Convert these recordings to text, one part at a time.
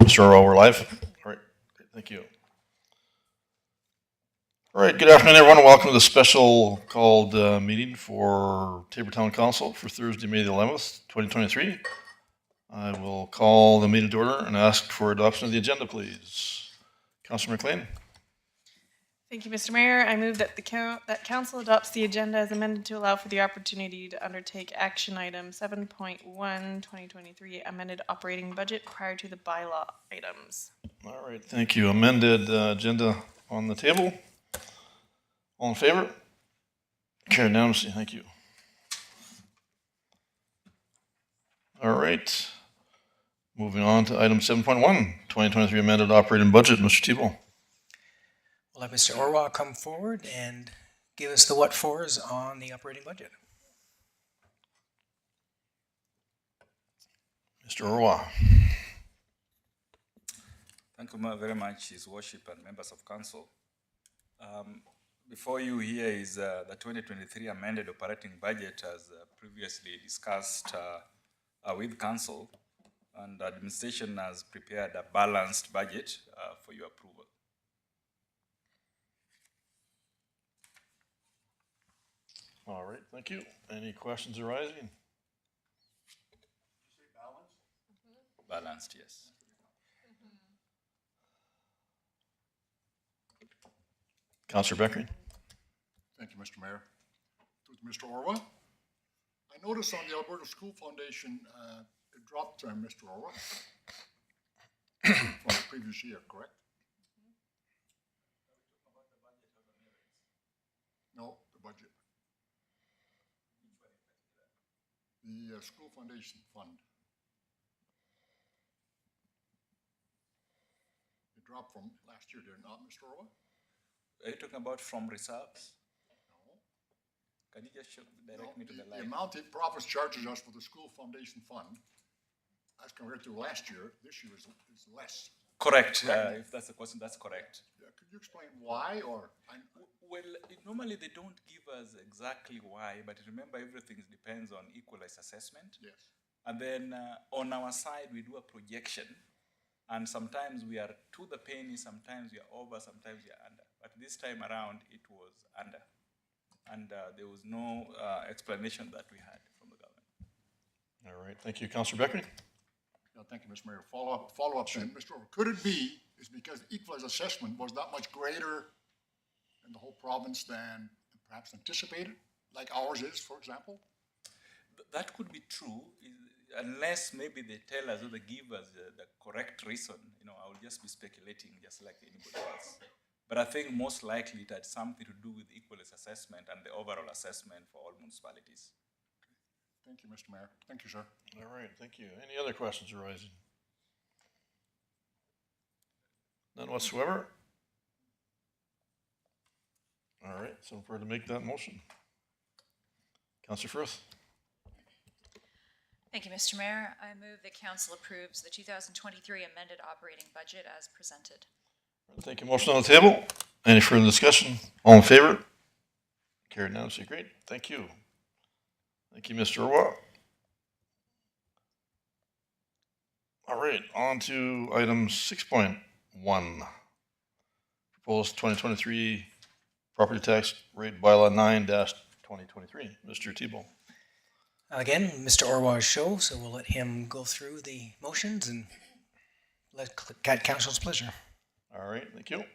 Mr. Orwell, we're live. All right, great, thank you. All right, good afternoon, everyone. Welcome to the special called meeting for Taber Town Council for Thursday, May the 11th, 2023. I will call the meeting to order and ask for adoption of the agenda, please. Councilor McLean. Thank you, Mr. Mayor. I move that that council adopts the agenda as amended to allow for the opportunity to undertake action item 7.1 2023 amended operating budget prior to the bylaw items. All right, thank you. Amended agenda on the table. All in favor? Carried unanimously. Thank you. All right. Moving on to item 7.1, 2023 amended operating budget. Mr. Tebow. We'll have Mr. Orwa come forward and give us the what-fors on the operating budget. Mr. Orwa. Thank you very much, His Worship and members of Council. Before you here is the 2023 amended operating budget as previously discussed with Council, and administration has prepared a balanced budget for your approval. All right, thank you. Any questions arising? Did you say balanced? Balanced, yes. Councillor Beckering. Thank you, Mr. Mayor. To Mr. Orwa. I noticed on the Alberta School Foundation, it dropped, Mr. Orwa, from the previous year, correct? No, the budget. The School Foundation Fund. It dropped from last year, did it not, Mr. Orwa? Are you talking about from reserves? No. Can you just direct me to the The line? amount the province charges us for the School Foundation Fund, as compared to last year, this year is less. Correct. If that's the question, that's correct. Could you explain why, or? Well, normally they don't give us exactly why, but remember everything depends on equalized assessment. Yes. And then on our side, we do a projection. And sometimes we are to the penny, sometimes we are over, sometimes we are under. But this time around, it was under. And there was no explanation that we had from the government. All right, thank you. Councillor Beckering. Yeah, thank you, Mr. Mayor. Follow up then, Mr. Orwa. Could it be is because the equalized assessment was that much greater in the whole province than perhaps anticipated, like ours is, for example? That could be true, unless maybe they tell us or they give us the correct reason. You know, I will just be speculating just like anybody else. But I think most likely it had something to do with equalized assessment and the overall assessment for all municipalities. Thank you, Mr. Mayor. Thank you, sir. All right, thank you. Any other questions arising? None whatsoever. All right, so for to make that motion. Councillor Firth. Thank you, Mr. Mayor. I move that council approves the 2023 amended operating budget as presented. Thank you. Motion on the table. Any further discussion? All in favor? Carried unanimously. Great. Thank you. Thank you, Mr. Orwa. All right, on to item 6.1. Proposed 2023 property tax rate bylaw 9-2023. Mr. Tebow. Again, Mr. Orwa's show, so we'll let him go through the motions and let council's pleasure. All right, thank you.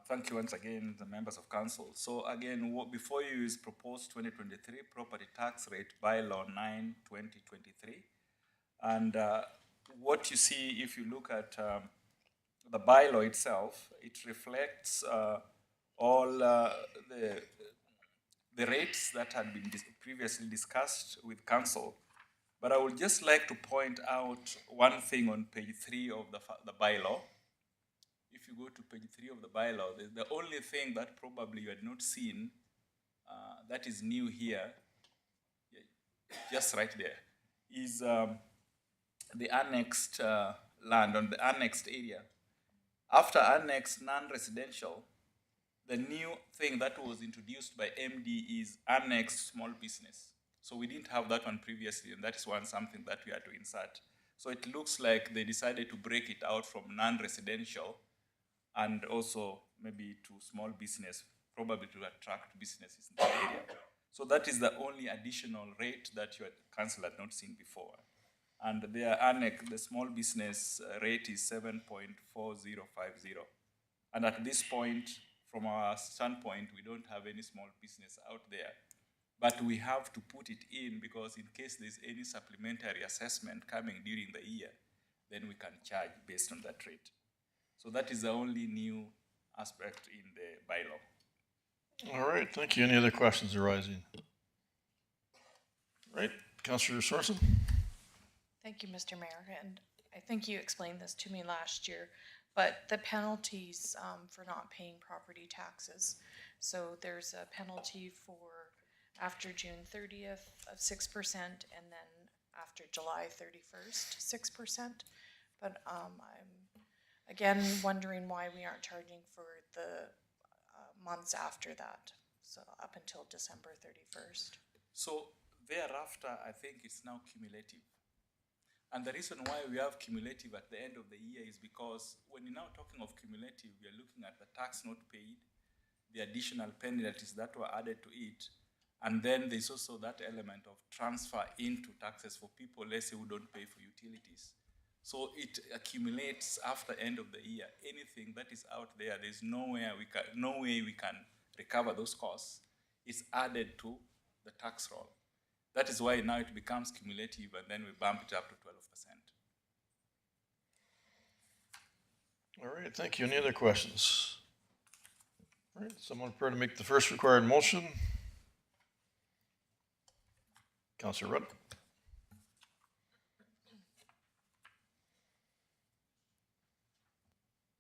Thank you once again, the members of council. So again, before you is proposed 2023 property tax rate bylaw 9/2023. And what you see, if you look at the bylaw itself, it reflects all the rates that had been previously discussed with council. But I would just like to point out one thing on page 3 of the bylaw. If you go to page 3 of the bylaw, the only thing that probably you had not seen that is new here, just right there, is the annexed land on the annexed area. After annexed non-residential, the new thing that was introduced by MD is annexed small business. So we didn't have that one previously, and that is something that we had to insert. So it looks like they decided to break it out from non-residential and also maybe to small business, probably to attract businesses in the area. So that is the only additional rate that your council had not seen before. And their annex, the small business rate is 7.4050. And at this point, from our standpoint, we don't have any small business out there. But we have to put it in because in case there's any supplementary assessment coming during the year, then we can charge based on that rate. So that is the only new aspect in the bylaw. All right, thank you. Any other questions arising? All right, Councillor Sorensen? Thank you, Mr. Mayor, and I think you explained this to me last year, but the penalties for not paying property taxes. So there's a penalty for after June 30th of 6%, and then after July 31st, 6%. But I'm again wondering why we aren't charging for the months after that, so up until December 31st. So thereafter, I think it's now cumulative. And the reason why we have cumulative at the end of the year is because when you're now talking of cumulative, we are looking at the tax not paid, the additional penalties that were added to it, and then there's also that element of transfer into taxes for people, let's say, who don't pay for utilities. So it accumulates after end of the year. Anything that is out there, there's no way we can recover those costs. It's added to the tax roll. That is why now it becomes cumulative, and then we bump it up to 12%. All right, thank you. Any other questions? All right, someone prepared to make the first required motion? Councillor Rudd.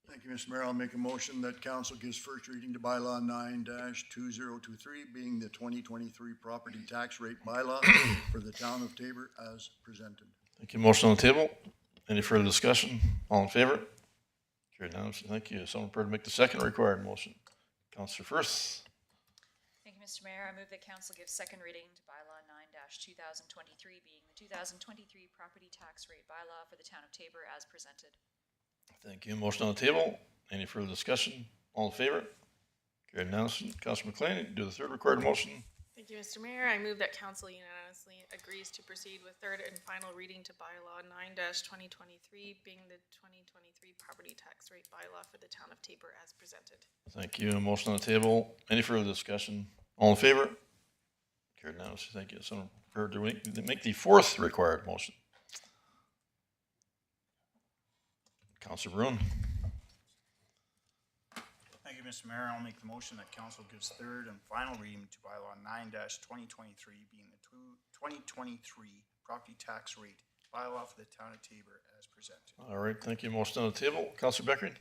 Thank you, Mr. Mayor. I'll make a motion that council gives first reading to bylaw 9-2023, being the 2023 property tax rate bylaw for the town of Taber as presented. Thank you. Motion on the table. Any further discussion? All in favor? Carried unanimously. Thank you. Someone prepared to make the second required motion? Councillor Firth. Thank you, Mr. Mayor. I move that council give second reading to bylaw 9-2023, being the 2023 property tax rate bylaw for the town of Taber as presented. Thank you. Motion on the table. Any further discussion? All in favor? Carried unanimously. Councillor McLean, do the third required motion. Thank you, Mr. Mayor. I move that council unanimously agrees to proceed with third and final reading to bylaw 9-2023, being the 2023 property tax rate bylaw for the town of Taber as presented. Thank you. Motion on the table. Any further discussion? All in favor? Carried unanimously. Thank you. Someone prepared to make the fourth required motion. Councillor Bruin. Thank you, Mr. Mayor. I'll make the motion that council gives third and final reading to bylaw 9-2023, being the 2023 property tax rate bylaw for the town of Taber as presented. All right. Thank you. Motion on the table. Councillor Beckering.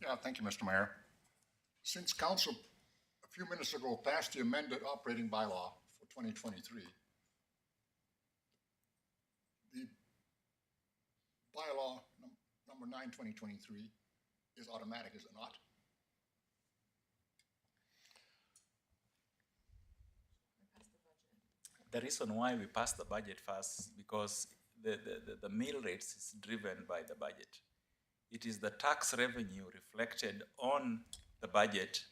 Yeah, thank you, Mr. Mayor. Since council a few minutes ago passed the amended operating bylaw for 2023, the bylaw number 9/2023 is automatic, is it not? The reason why we passed the budget first because the mill rates is driven by the budget. It is the tax revenue reflected on the budget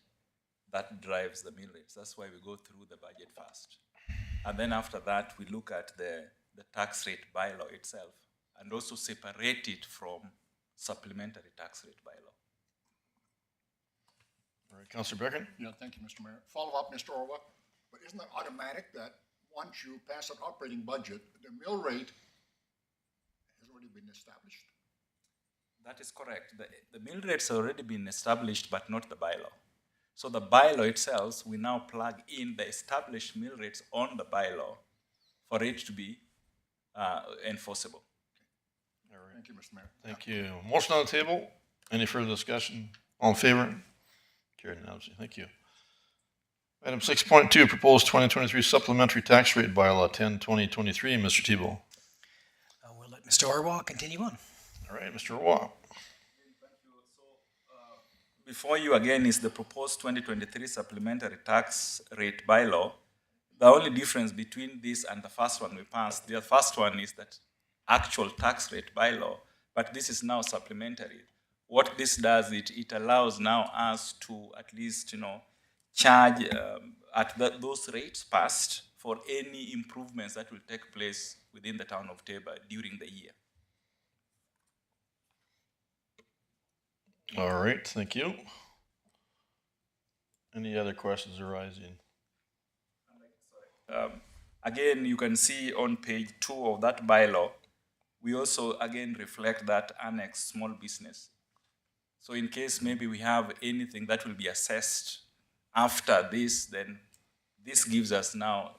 that drives the mill rates. That's why we go through the budget first. And then after that, we look at the tax rate bylaw itself and also separate it from supplementary tax rate bylaw. All right. Councillor Beckering. Yeah, thank you, Mr. Mayor. Follow up, Mr. Orwa, but isn't it automatic that once you pass an operating budget, the mill rate has already been established? That is correct. The mill rates have already been established, but not the bylaw. So the bylaw itself, we now plug in the established mill rates on the bylaw for it to be enforceable. All right. Thank you, Mr. Mayor. Thank you. Motion on the table. Any further discussion? All in favor? Carried unanimously. Thank you. Item 6.2, proposed 2023 supplementary tax rate bylaw 10/2023. Mr. Thibault. We'll let Mr. Orwa continue on. All right, Mr. Roy. Before you again is the proposed 2023 supplementary tax rate bylaw. The only difference between this and the first one we passed, the first one is that actual tax rate bylaw, but this is now supplementary. What this does, it allows now us to at least, charge at those rates passed for any improvements that will take place within the town of Taber during the year. All right, thank you. Any other questions arising? Again, you can see on page 2 of that bylaw, we also again reflect that annex small business. So in case maybe we have anything that will be assessed after this, then this gives us now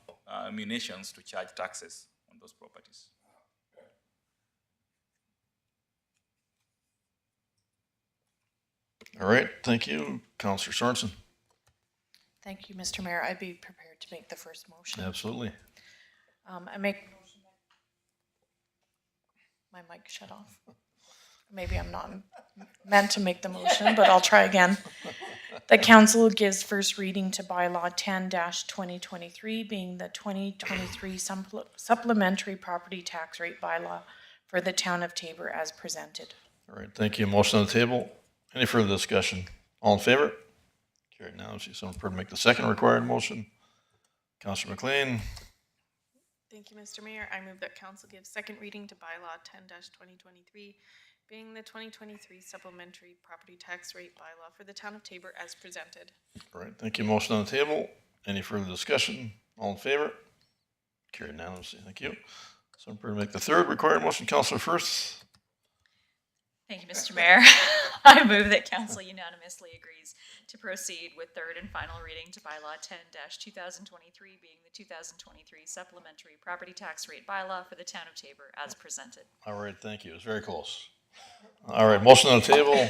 munitions to charge taxes on those properties. All right, thank you, Councillor Sorensen. Thank you, Mr. Mayor. I'd be prepared to make the first motion. Absolutely. I make my mic shut off. Maybe I'm not meant to make the motion, but I'll try again. The council gives first reading to bylaw 10-2023, being the 2023 supplementary property tax rate bylaw for the town of Taber as presented. All right, thank you. Motion on the table. Any further discussion? All in favor? Carried now. See someone prepared to make the second required motion. Councillor McLean. Thank you, Mr. Mayor. I move that council give second reading to bylaw 10-2023, being the 2023 supplementary property tax rate bylaw for the town of Taber as presented. All right, thank you. Motion on the table. Any further discussion? All in favor? Carried unanimously. Thank you. Someone prepared to make the third required motion. Councillor Firth. Thank you, Mr. Mayor. I move that council unanimously agrees to proceed with third and final reading to bylaw 10-2023, being the 2023 supplementary property tax rate bylaw for the town of Taber as presented. All right, thank you. It's very close. All right, motion on the table.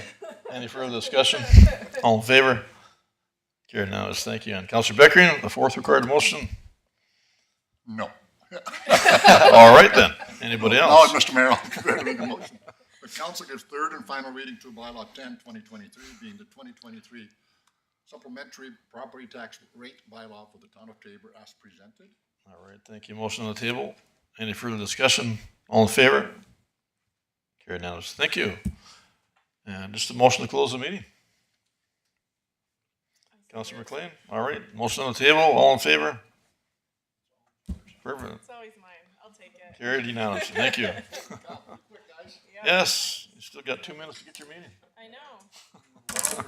Any further discussion? All in favor? Carried unanimously. Thank you. And Councillor Beckering, the fourth required motion. No. All right then. Anybody No, else? Mr. Mayor, I'll make the motion. The council gives third and final reading to bylaw 10-2023, being the 2023 supplementary property tax rate bylaw for the town of Taber as presented. All right, thank you. Motion on the table. Any further discussion? All in favor? Carried unanimously. Thank you. And just a motion to close the meeting. Councillor McLean. All right, motion on the table. All in favor? Perfect. It's always mine. I'll take it. Carried unanimously. Thank you. Yes, you still got 2 minutes to get your meeting. I know.